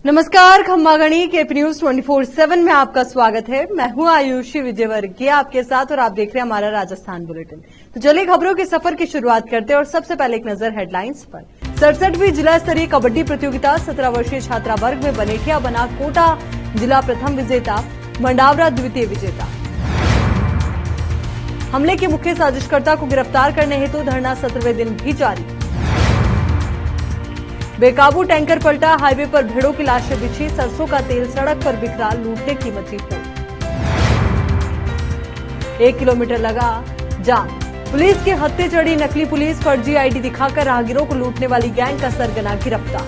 नमस्कार, खम्मागणी KP news 24/7 में आपका स्वागत है। मैं हूं आयुषी विजयवर्गीय आपके साथ और आप देख रहे हैं हमारा राजस्थान बुलेटिन। तो चलिए खबरों के सफर की शुरुआत करते हैं और सबसे पहले एक नजर हेडलाइंस पर। 67वीं जिला स्तरीय कबड्डी प्रतियोगिता 17 वर्षीय छात्रा वर्ग में बनेठिया बना कोटा जिला प्रथम विजेता, मंडावरा द्वितीय विजेता। हमले के मुख्य साजिशकर्ता को गिरफ्तार करने हेतु धरना 17वें दिन भी जारी। बेकाबू टैंकर पलटा, हाईवे पर भेड़ों की लाशें बिछी, सरसों का तेल सड़क पर बिखरा, लूटने की मची होड़। 1 किलोमीटर लगा जाम, पुलिस के हत्थे चढ़ी नकली पुलिस, फर्जी आईडी दिखाकर राहगीरों को लूटने वाली गैंग का सरगना गिरफ्तार।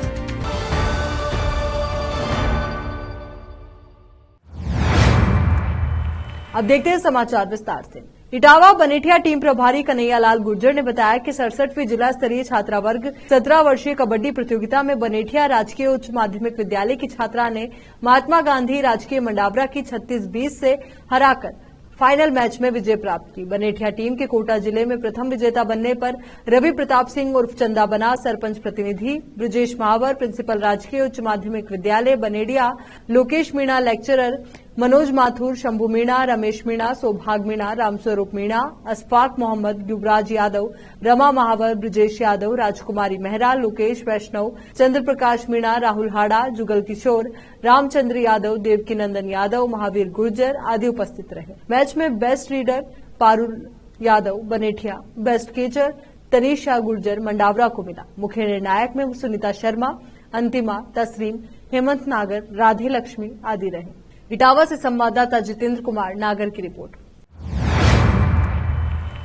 अब देखते हैं समाचार विस्तार से। इटावा बनेठिया टीम प्रभारी कन्हैयालाल गुर्जर ने बताया कि 67वीं जिला स्तरीय छात्रा वर्ग 17 वर्षीय कबड्डी प्रतियोगिता में बनेठिया राजकीय उच्च माध्यमिक विद्यालय की छात्रा ने महात्मा गांधी राजकीय मंडावरा की 36-20 से हराकर फाइनल मैच में विजय प्राप्त की। बनेठिया टीम के कोटा जिले में प्रथम विजेता बनने पर रवि प्रताप सिंह उर्फ चंदा बना, सरपंच प्रतिनिधि ब्रजेश महावर, प्रिंसिपल राजकीय उच्च माध्यमिक विद्यालय बनेडिया लोकेश मीणा, लेक्चरर मनोज माथुर, शंभू मीणा, रमेश मीणा, सौभाग मीणा, रामस्वरूप मीणा, अशफाक मोहम्मद, युवराज यादव, रमा महावर, ब्रजेश यादव, राजकुमारी मेहरा, लोकेश वैष्णव, चंद्र प्रकाश मीणा, राहुल हाड़ा, जुगल किशोर, रामचंद्र यादव, देवकी नंदन यादव, महावीर गुर्जर आदि उपस्थित रहे। मैच में best reader Parul Yadav Banethiya, best catcher Tanisha Gurjar Mandawara को मिला। मुख्य निर्णायक में सुनीता शर्मा, अंतिमा, तस्रीन, हेमंत नागर, राधे लक्ष्मी आदि रहे। इटावा से संवाददाता जितेंद्र कुमार नागर की रिपोर्ट।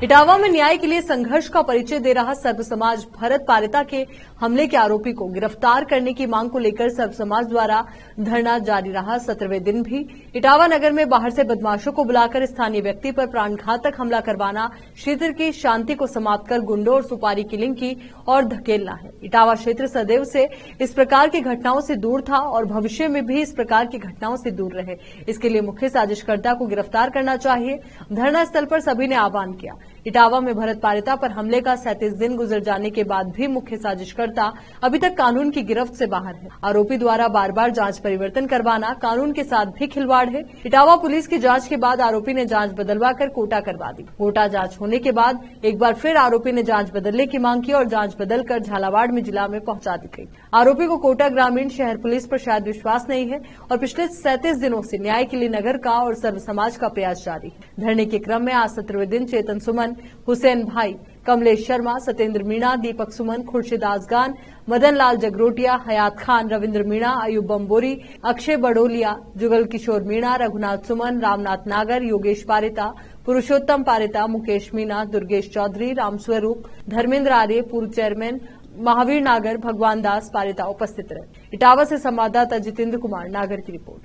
इटावा में न्याय के लिए संघर्ष का परिचय दे रहा सर्व समाज भरत पारिता के हमले के आरोपी को गिरफ्तार करने की मांग को लेकर सर्व समाज द्वारा धरना जारी रहा। 17वें दिन भी इटावा नगर में बाहर से बदमाशों को बुलाकर स्थानीय व्यक्ति पर प्राणघातक हमला करवाना, क्षेत्र की शांति को समाप्त कर गुंडों और सुपारी किलिंग की और धकेलना है। इटावा क्षेत्र सदैव से इस प्रकार की घटनाओं से दूर था और भविष्य में भी इस प्रकार की घटनाओं से दूर रहे। इसके लिए मुख्य साजिशकर्ता को गिरफ्तार करना चाहिए। धरना स्थल पर सभी ने आह्वान किया। इटावा में भरत पारिता पर हमले का 37 दिन गुजर जाने के बाद भी मुख्य साजिशकर्ता अभी तक कानून की गिरफ्त से बाहर है। आरोपी द्वारा बार बार जांच परिवर्तन करवाना कानून के साथ भी खिलवाड़ है। इटावा पुलिस की जांच के बाद आरोपी ने जांच बदलवाकर कोटा करवा दी। कोटा जांच होने के बाद एक बार फिर आरोपी ने जांच बदलने की मांग की और जांच बदलकर झालावाड़ में जिला में पहुंचा दी गई। आरोपी को कोटा ग्रामीण शहर पुलिस पर शायद विश्वास नहीं है और पिछले 37 दिनों से न्याय के लिए नगर का और सर्व समाज का प्रयास जारी है। धरने के क्रम में आज 17वें दिन चेतन सुमन, हुसैन भाई, कमलेश शर्मा, सत्येंद्र मीणा, दीपक सुमन, खुर्शीद आजगान, मदन लाल जगरोटिया, हयात खान, रविंद्र मीणा, अयूब बम्बोरी, अक्षय बड़ोलिया, जुगल किशोर मीणा, रघुनाथ सुमन, रामनाथ नागर, योगेश पारिता, पुरुषोत्तम पारिता, मुकेश मीणा, दुर्गेश चौधरी, रामस्वरूप, धर्मेंद्र आर्य, पूर्व चेयरमैन महावीर नागर, भगवान दास पारिता उपस्थित रहे। इटावा से संवाददाता जितेंद्र कुमार नागर की रिपोर्ट।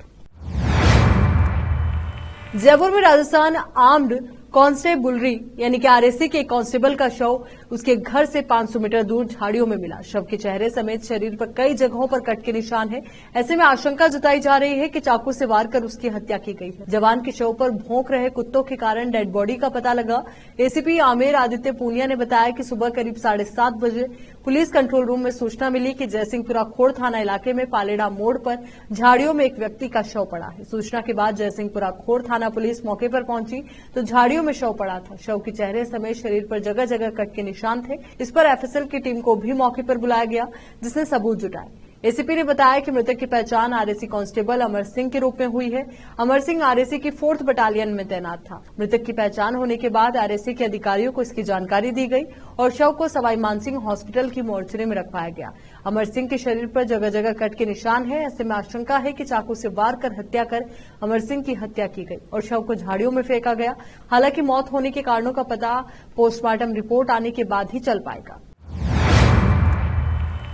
जयपुर में राजस्थान आर्म्ड कांस्टेबलरी यानी कि आरएसी के एक कांस्टेबल का शव उसके घर से 500 मीटर दूर झाड़ियों में मिला। शव के चेहरे समेत शरीर पर कई जगहों पर कट के निशान है। ऐसे में आशंका जताई जा रही है कि चाकू से वार कर उसकी हत्या की गई है। जवान के शव पर भौंक रहे कुत्तों के कारण डेड बॉडी का पता लगा। एसीपी आमेर आदित्य पूनिया ने बताया कि सुबह करीब 7:30 बजे पुलिस कंट्रोल रूम में सूचना मिली कि जयसिंहपुरा खोड़ थाना इलाके में पालेड़ा मोड़ पर झाड़ियों में एक व्यक्ति का शव पड़ा है। सूचना के बाद जयसिंहपुरा खोड़ थाना पुलिस मौके पर पहुंची तो झाड़ियों में शव पड़ा था। शव के चेहरे समेत शरीर पर जगह जगह कट के निशान थे। इस पर एफएसएल की टीम को भी मौके पर बुलाया गया जिसने सबूत जुटाए। एसीपी ने बताया कि मृतक की पहचान आरएसी कांस्टेबल अमर सिंह के रूप में हुई है। अमर सिंह आरएसी की 4th बटालियन में तैनात था। मृतक की पहचान होने के बाद आरएसी के अधिकारियों को इसकी जानकारी दी गई और शव को सवाई मानसिंह हॉस्पिटल की मोर्चरी में रखवाया गया। अमर सिंह के शरीर पर जगह जगह कट के निशान है। ऐसे में आशंका है कि चाकू से वार कर हत्या कर अमर सिंह की हत्या की गई और शव को झाड़ियों में फेंका गया। हालांकि मौत होने के कारणों का पता पोस्टमार्टम रिपोर्ट आने के बाद ही चल पाएगा।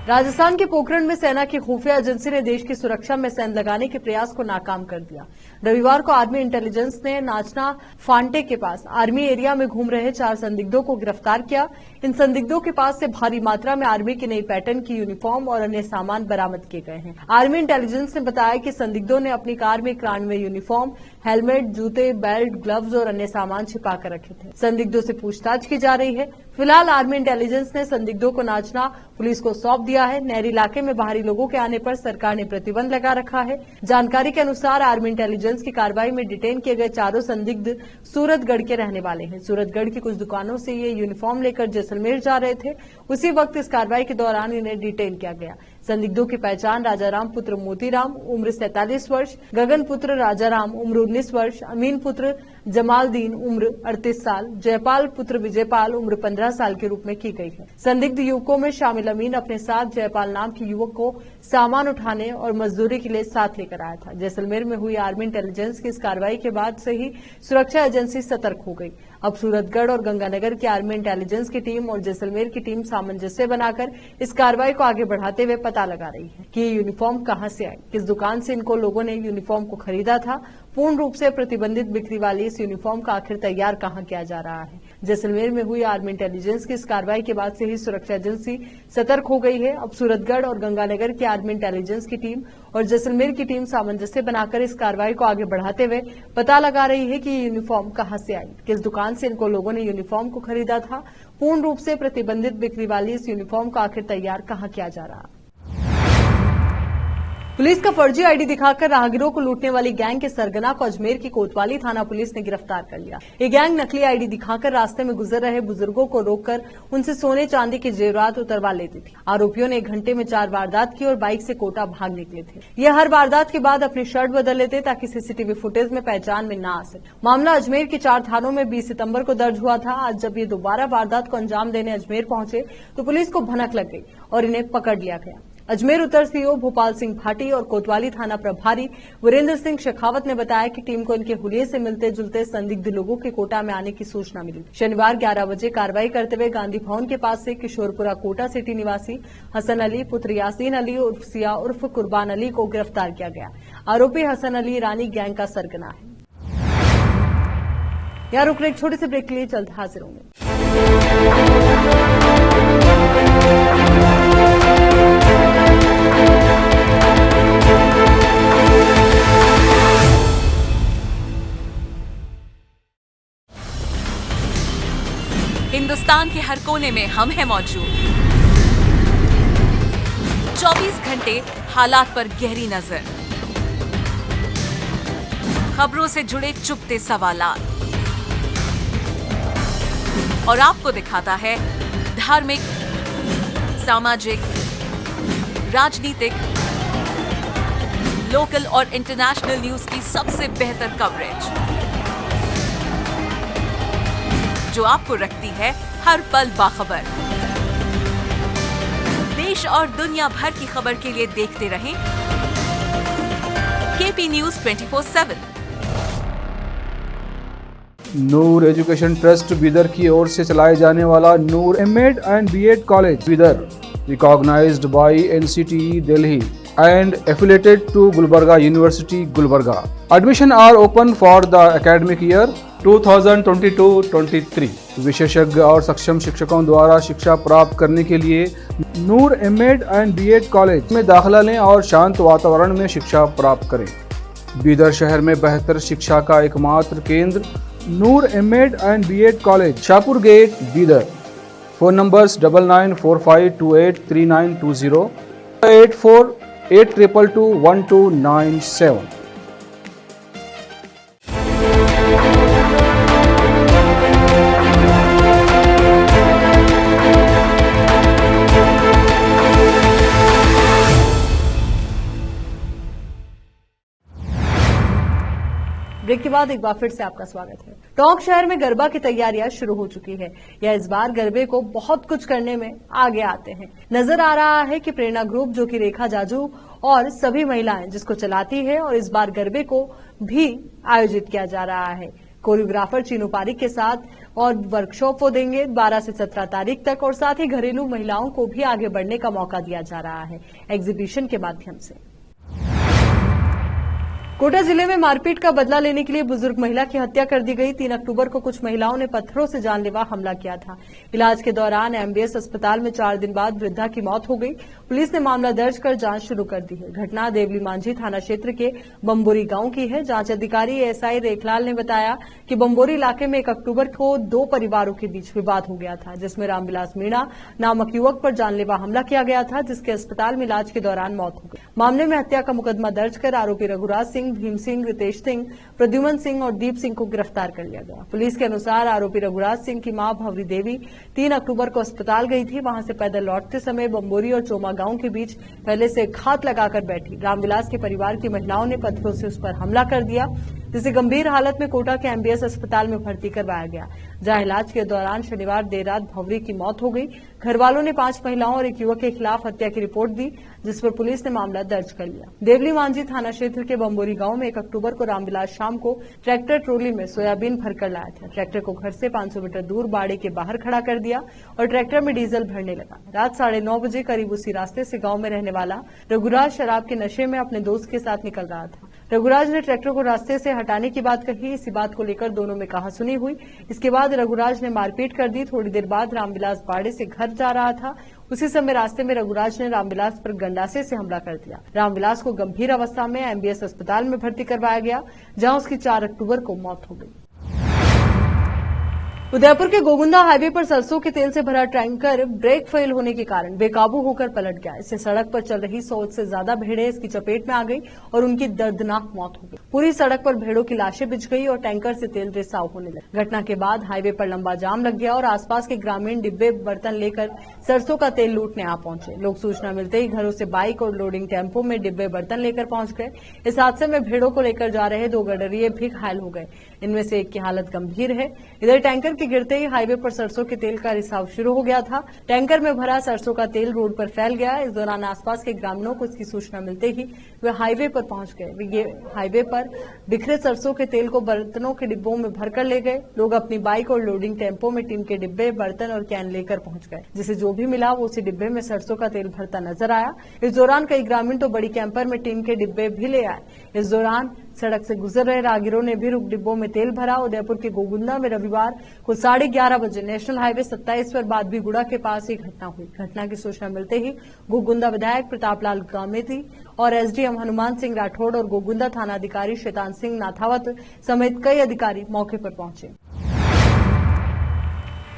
राजस्थान के पोखरण में सेना की खुफिया एजेंसी ने देश की सुरक्षा में सेंध लगाने के प्रयास को नाकाम कर दिया। रविवार को आर्मी इंटेलिजेंस ने नाचना फांटे के पास आर्मी एरिया में घूम रहे 4 संदिग्धों को गिरफ्तार किया। इन संदिग्धों के पास से भारी मात्रा में आर्मी की नई पैटर्न की यूनिफॉर्म और अन्य सामान बरामद किए गए हैं। आर्मी इंटेलिजेंस ने बताया कि संदिग्धों ने अपनी कार में 91 यूनिफॉर्म, हेलमेट, जूते, बेल्ट, ग्लव्स और अन्य सामान छिपा कर रखे थे। संदिग्धों से पूछताछ की जा रही है। फिलहाल आर्मी इंटेलिजेंस ने संदिग्धों को नाचना पुलिस को सौंप दिया है। नहरी इलाके में बाहरी लोगों के आने पर सरकार ने प्रतिबंध लगा रखा है। जानकारी के अनुसार आर्मी इंटेलिजेंस की कार्रवाई में डिटेन किए गए चारों संदिग्ध सूरतगढ़ के रहने वाले हैं। सूरतगढ़ की कुछ दुकानों से ये यूनिफॉर्म लेकर जैसलमेर जा रहे थे। उसी वक्त इस कार्रवाई के दौरान इन्हें डिटेन किया गया। संदिग्धों की पहचान राजाराम पुत्र मोतीराम उम्र 47 वर्ष, गगन पुत्र राजाराम उम्र 19 वर्ष, अमीन पुत्र जमालदीन उम्र 38 साल, जयपाल पुत्र विजयपाल उम्र 15 साल के रूप में की गई है। संदिग्ध युवकों में शामिल अमीन अपने साथ जयपाल नाम के युवक को सामान उठाने और मजदूरी के लिए साथ लेकर आया था। जैसलमेर में हुई आर्मी इंटेलिजेंस की इस कार्रवाई के बाद से ही सुरक्षा एजेंसी सतर्क हो गई। अब सूरतगढ़ और गंगानगर की आर्मी इंटेलिजेंस की टीम और जैसलमेर की टीम सामंजस्य बनाकर इस कार्रवाई को आगे बढ़ाते हुए पता लगा रही है कि ये यूनिफॉर्म कहां से आई, किस दुकान से इनको लोगों ने यूनिफॉर्म को खरीदा था। पूर्ण रूप से प्रतिबंधित बिक्री वाली इस यूनिफॉर्म का आखिर तैयार कहां किया जा रहा है। जैसलमेर में हुई आर्मी इंटेलिजेंस की इस कार्रवाई के बाद से ही सुरक्षा एजेंसी सतर्क हो गई है। अब सूरतगढ़ और गंगानगर की आर्मी इंटेलिजेंस की टीम और जैसलमेर की टीम सामंजस्य बनाकर इस कार्रवाई को आगे बढ़ाते हुए पता लगा रही है कि ये यूनिफॉर्म कहां से आई, किस दुकान से इनको लोगों ने यूनिफॉर्म को खरीदा था। पूर्ण रूप से प्रतिबंधित बिक्री वाली इस यूनिफॉर्म का आखिर तैयार कहां किया जा रहा है। पुलिस का फर्जी आईडी दिखाकर राहगीरों को लूटने वाली गैंग के सरगना को अजमेर की कोतवाली थाना पुलिस ने गिरफ्तार कर लिया। ये गैंग नकली आईडी दिखाकर रास्ते में गुजर रहे बुजुर्गों को रोककर उनसे सोने चांदी के जेवरात उतरवा लेती थी। आरोपियों ने 1 घंटे में 4 वारदात की और बाइक से कोटा भाग निकले थे। ये हर वारदात के बाद अपनी शर्ट बदल लेते ताकि सीसीटीवी फुटेज में पहचान में न आ सके। मामला अजमेर के 4 थानों में 20 सितंबर को दर्ज हुआ था। आज जब ये दोबारा वारदात को अंजाम देने अजमेर पहुंचे तो पुलिस को भनक लग गई और इन्हें पकड़ लिया गया। अजमेर उत्तर सीओ भोपाल सिंह भाटी और कोतवाली थाना प्रभारी वीरेंद्र सिंह शेखावत ने बताया कि टीम को इनके हुलिये से मिलते जुलते संदिग्ध लोगों के कोटा में आने की सूचना मिली। शनिवार 11 बजे कार्रवाई करते हुए गांधी भवन के पास से किशोरपुरा कोटा सिटी निवासी हसन अली पुत्र यासीन अली उर्फ सिया उर्फ कुर्बान अली को गिरफ्तार किया गया। आरोपी हसन अली रानी गैंग का सरगना है। यहाँ रुक रहे एक छोटे से ब्रेक के लिए, जल्द हाजिर होंगे। हिंदुस्तान के हर कोने में हम हैं मौजूद। 24 घंटे हालात पर गहरी नजर, खबरों से जुड़े चुपते सवालात और आपको दिखाता है धार्मिक, सामाजिक, राजनीतिक, लोकल और इंटरनेशनल न्यूज की सबसे बेहतर कवरेज जो आपको रखती है हर पल बाखबर। देश और दुनिया भर की खबर के लिए देखते रहें KP news 24/7। Noor education trust Bidar की ओर से चलाए जाने वाला Noor MEd and BEd college Bidar, recognised by NCTE Delhi and affiliated to Gulbarga University, Gulbarga. Admission are open for the academic year 2022-23. विशेषज्ञ और सक्षम शिक्षकों द्वारा शिक्षा प्राप्त करने के लिए नूर एमएड एंड बीएड कॉलेज में दाखिला लें और शांत वातावरण में शिक्षा प्राप्त करें। बीदर शहर में बेहतर शिक्षा का एकमात्र केंद्र Noor MEd and BEd college, Shahpur gate, Bidar. Phone numbers 9945283920, 8482221297। Break के बाद एक बार फिर से आपका स्वागत है। टोंक शहर में गरबा की तैयारियां शुरू हो चुकी है। यह इस बार गरबे को बहुत कुछ करने में आगे आते हैं। नजर आ रहा है कि प्रेरणा ग्रुप, जो कि रेखा जाजू और सभी महिलाएं जिसको चलाती है, और इस बार गरबे को भी आयोजित किया जा रहा है। कोरियोग्राफर चीनू पारिक के साथ और वर्कशॉप वो देंगे 12 से 17 तारीख तक, और साथ ही घरेलू महिलाओं को भी आगे बढ़ने का मौका दिया जा रहा है एग्जीबिशन के माध्यम से। कोटा जिले में मारपीट का बदला लेने के लिए बुजुर्ग महिला की हत्या कर दी गई। 3 अक्टूबर को कुछ महिलाओं ने पत्थरों से जानलेवा हमला किया था। इलाज के दौरान एमबीएस अस्पताल में 4 दिन बाद वृद्धा की मौत हो गई। पुलिस ने मामला दर्ज कर जांच शुरू कर दी है। घटना देवली मांझी थाना क्षेत्र के बम्बोरी गांव की है। जांच अधिकारी एएसआई रेखलाल ने बताया कि बम्बोरी इलाके में 1 अक्टूबर को 2 परिवारों के बीच विवाद हो गया था, जिसमें रामविलास मीणा नामक युवक पर जानलेवा हमला किया गया था, जिसके अस्पताल में इलाज के दौरान मौत हो गई। मामले में हत्या का मुकदमा दर्ज कर आरोपी रघुराज सिंह, भीम सिंह, रितेश सिंह, प्रद्युमन सिंह और दीप सिंह को गिरफ्तार कर लिया गया। पुलिस के अनुसार आरोपी रघुराज सिंह की मां भवरी देवी 3 अक्टूबर को अस्पताल गई थी। वहां से पैदल लौटते समय बम्बोरी और चोमा गांव के बीच पहले से घात लगाकर बैठी रामविलास के परिवार की महिलाओं ने पत्थरों से उस पर हमला कर दिया, जिसे गंभीर हालत में कोटा के एमबीएस अस्पताल में भर्ती करवाया गया, जहां इलाज के दौरान शनिवार देर रात भवरी की मौत हो गई। घर वालों ने 5 महिलाओं और 1 युवक के खिलाफ हत्या की रिपोर्ट दी, जिस पर पुलिस ने मामला दर्ज कर लिया। देवली मांझी थाना क्षेत्र के बम्बोरी गांव में 1 अक्टूबर को रामविलास शाम को ट्रैक्टर ट्रोली में सोयाबीन भरकर लाया था। ट्रैक्टर को घर से 500 मीटर दूर बाड़े के बाहर खड़ा कर दिया और ट्रैक्टर में डीजल भरने लगा। रात 9:30 बजे करीब उसी रास्ते से गांव में रहने वाला रघुराज शराब के नशे में अपने दोस्त के साथ निकल रहा था। रघुराज ने ट्रैक्टर को रास्ते से हटाने की बात कही। इसी बात को लेकर दोनों में कहासुनी हुई। इसके बाद रघुराज ने मारपीट कर दी। थोड़ी देर बाद रामविलास बाड़े से घर जा रहा था। उसी समय रास्ते में रघुराज ने रामविलास पर गंडासे से हमला कर दिया। रामविलास को गंभीर अवस्था में एमबीएस अस्पताल में भर्ती करवाया गया, जहां उसकी 4 अक्टूबर को मौत हो गई। उदयपुर के गोगुंदा हाईवे पर सरसों के तेल से भरा टैंकर ब्रेक फेल होने के कारण बेकाबू होकर पलट गया। इससे सड़क पर चल रही 100 से ज्यादा भेड़ें इसकी चपेट में आ गई और उनकी दर्दनाक मौत हो गई। पूरी सड़क पर भेड़ों की लाशें बिछ गई और टैंकर से तेल रिसाव होने लगा। घटना के बाद हाईवे पर लंबा जाम लग गया और आसपास के ग्रामीण डिब्बे बर्तन लेकर सरसों का तेल लूटने आ पहुंचे। लोग सूचना मिलते ही घरों से बाइक और लोडिंग टेम्पो में डिब्बे बर्तन लेकर पहुंच गए। इस हादसे में भेड़ों को लेकर जा रहे 2 गडरिये भी घायल हो गए। इनमें से एक की हालत गंभीर है। इधर टैंकर के गिरते ही हाईवे पर सरसों के तेल का रिसाव शुरू हो गया था। टैंकर में भरा सरसों का तेल रोड पर फैल गया। इस दौरान आसपास के ग्रामीणों को इसकी सूचना मिलते ही वे हाईवे पर पहुंच गए। वे हाईवे पर बिखरे सरसों के तेल को बर्तनों के डिब्बों में भरकर ले गए। लोग अपनी बाइक और लोडिंग टेम्पो में टीन के डिब्बे, बर्तन और कैन लेकर पहुंच गए। जिसे जो भी मिला वो उसी डिब्बे में सरसों का तेल भरता नजर आया। इस दौरान कई ग्रामीण तो बड़ी कैंपर में टीन के डिब्बे भी ले आए। इस दौरान सड़क से गुजर रहे राहगीरों ने भी रुक डिब्बों में तेल भरा। उदयपुर के गोगुंदा में रविवार को 11:30 बजे नेशनल हाईवे 27 पर बादबीगुड़ा के पास एक घटना हुई। घटना की सूचना मिलते ही गोगुंदा विधायक प्रतापलाल गामेती और एसडीएम हनुमान सिंह राठौड़ और गोगुंदा थानाधिकारी शैतान सिंह नाथावत समेत कई अधिकारी मौके पर पहुंचे।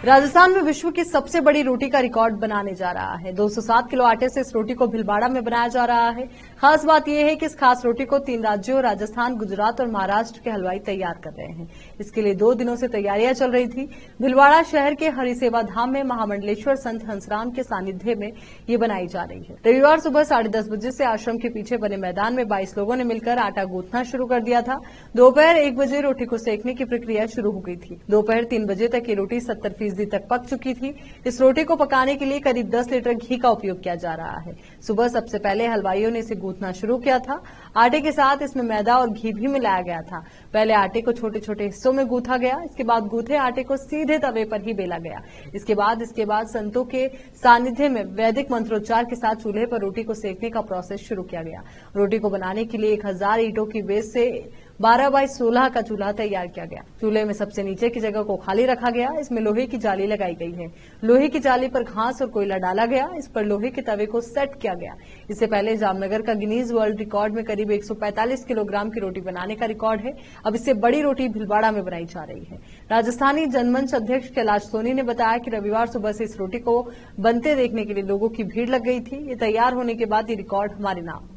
राजस्थान में विश्व की सबसे बड़ी रोटी का रिकॉर्ड बनाने जा रहा है। 207 किलो आटे से इस रोटी को भीलवाड़ा में बनाया जा रहा है। खास बात यह है कि इस खास रोटी को 3 राज्यों राजस्थान, गुजरात और महाराष्ट्र के हलवाई तैयार कर रहे हैं। इसके लिए 2 दिनों से तैयारियां चल रही थी। भीलवाड़ा शहर के हरिसेवा धाम में महामंडलेश्वर संत हंसराम के सानिध्य में ये बनाई जा रही है। रविवार सुबह 10:30 बजे से आश्रम के पीछे बने मैदान में 22 लोगों ने मिलकर आटा गूंथना शुरू कर दिया था। दोपहर 1 बजे रोटी को सेकने की प्रक्रिया शुरू हो गई थी। दोपहर 3 बजे तक ये रोटी 70% तक पक चुकी थी। इस रोटी को पकाने के लिए करीब 10 लीटर घी का उपयोग किया जा रहा है। सुबह सबसे पहले हलवाइयों ने इसे गूंथना शुरू किया था। आटे के साथ इसमें मैदा और घी भी मिलाया गया था। पहले आटे को छोटे छोटे हिस्सों में गूंथा गया। इसके बाद गूंथे आटे को सीधे तवे पर ही बेला गया। इसके बाद संतों के सानिध्य में वैदिक मंत्रोच्चार के साथ चूल्हे पर रोटी को सेकने का प्रोसेस शुरू किया गया। रोटी को बनाने के लिए 1000 ईंटों की बेस से 12x16 का चूल्हा तैयार किया गया। चूल्हे में सबसे नीचे की जगह को खाली रखा गया। इसमें लोहे की जाली लगाई गई है। लोहे की जाली पर घास और कोयला डाला गया। इस पर लोहे के तवे को सेट किया गया। इससे पहले जामनगर का गिनीज वर्ल्ड रिकॉर्ड में करीब 145 किलोग्राम की रोटी बनाने का रिकॉर्ड है। अब इससे बड़ी रोटी भीलवाड़ा में बनाई जा रही है। राजस्थानी जनमंच अध्यक्ष कैलाश सोनी ने बताया कि रविवार सुबह से इस रोटी को बनते देखने के लिए लोगों की भीड़ लग गई थी। ये तैयार होने के बाद ये रिकॉर्ड हमारे नाम।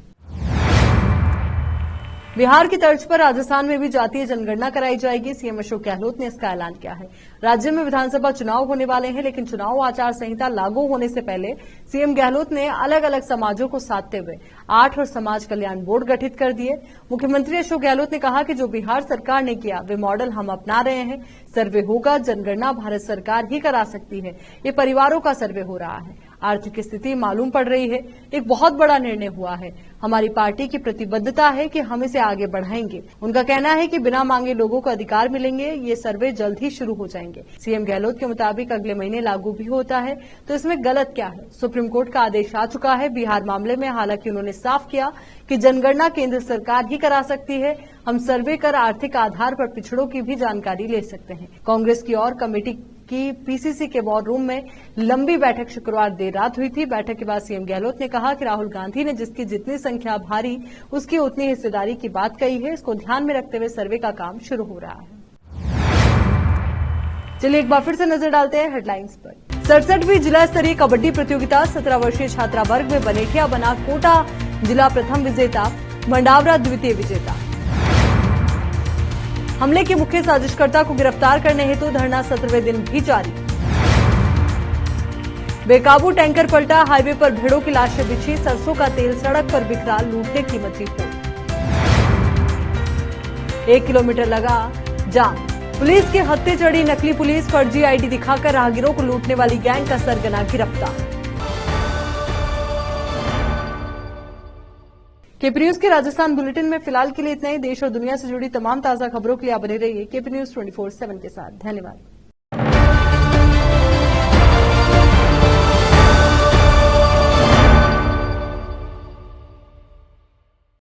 बिहार की तर्ज पर राजस्थान में भी जातीय जनगणना कराई जाएगी। सीएम अशोक गहलोत ने इसका ऐलान किया है। राज्य में विधानसभा चुनाव होने वाले हैं, लेकिन चुनाव आचार संहिता लागू होने से पहले सीएम गहलोत ने अलग अलग समाजों को साधते हुए 8 और समाज कल्याण बोर्ड गठित कर दिए। मुख्यमंत्री अशोक गहलोत ने कहा कि जो बिहार सरकार ने किया वे मॉडल हम अपना रहे हैं। सर्वे होगा, जनगणना भारत सरकार ही करा सकती है। ये परिवारों का सर्वे हो रहा है। आर्थिक स्थिति मालूम पड़ रही है। एक बहुत बड़ा निर्णय हुआ है। हमारी पार्टी की प्रतिबद्धता है कि हम इसे आगे बढ़ाएंगे। उनका कहना है कि बिना मांगे लोगों को अधिकार मिलेंगे। ये सर्वे जल्द ही शुरू हो जाएंगे। सीएम गहलोत के मुताबिक अगले महीने लागू भी होता है, तो इसमें गलत क्या है? सुप्रीम कोर्ट का आदेश आ चुका है बिहार मामले में। हालांकि उन्होंने साफ किया कि जनगणना केंद्र सरकार ही करा सकती है। हम सर्वे कर आर्थिक आधार पर पिछड़ों की भी जानकारी ले सकते हैं। कांग्रेस की और कमेटी की पीसीसी के वॉर रूम में लंबी बैठक शुक्रवार देर रात हुई थी। बैठक के बाद सीएम गहलोत ने कहा कि राहुल गांधी ने जिसकी जितनी संख्या भारी उसकी उतनी हिस्सेदारी की बात कही है। इसको ध्यान में रखते हुए सर्वे का काम शुरू हो रहा है। चलिए एक बार फिर से नजर डालते हैं हेडलाइंस पर। 67वीं जिला स्तरीय कबड्डी प्रतियोगिता 17 वर्षीय छात्रा वर्ग में बनेठिया बना कोटा जिला प्रथम विजेता, मंडावरा द्वितीय विजेता। हमले के मुख्य साजिशकर्ता को गिरफ्तार करने हेतु धरना 17वें दिन भी जारी। बेकाबू टैंकर पलटा, हाईवे पर भेड़ों की लाशें बिछी, सरसों का तेल सड़क पर बिखरा, लूटने की मची होड़। 1 किलोमीटर लगा जाम, पुलिस के हत्थे चढ़ी नकली पुलिस, फर्जी आईडी दिखाकर राहगीरों को लूटने वाली गैंग का सरगना गिरफ्तार। केपी न्यूज के राजस्थान बुलेटिन में फिलहाल के लिए इतना ही। देश और दुनिया से जुड़ी तमाम ताजा खबरों के लिए आप बने रहिए केपी न्यूज 24/7 के साथ। धन्यवाद।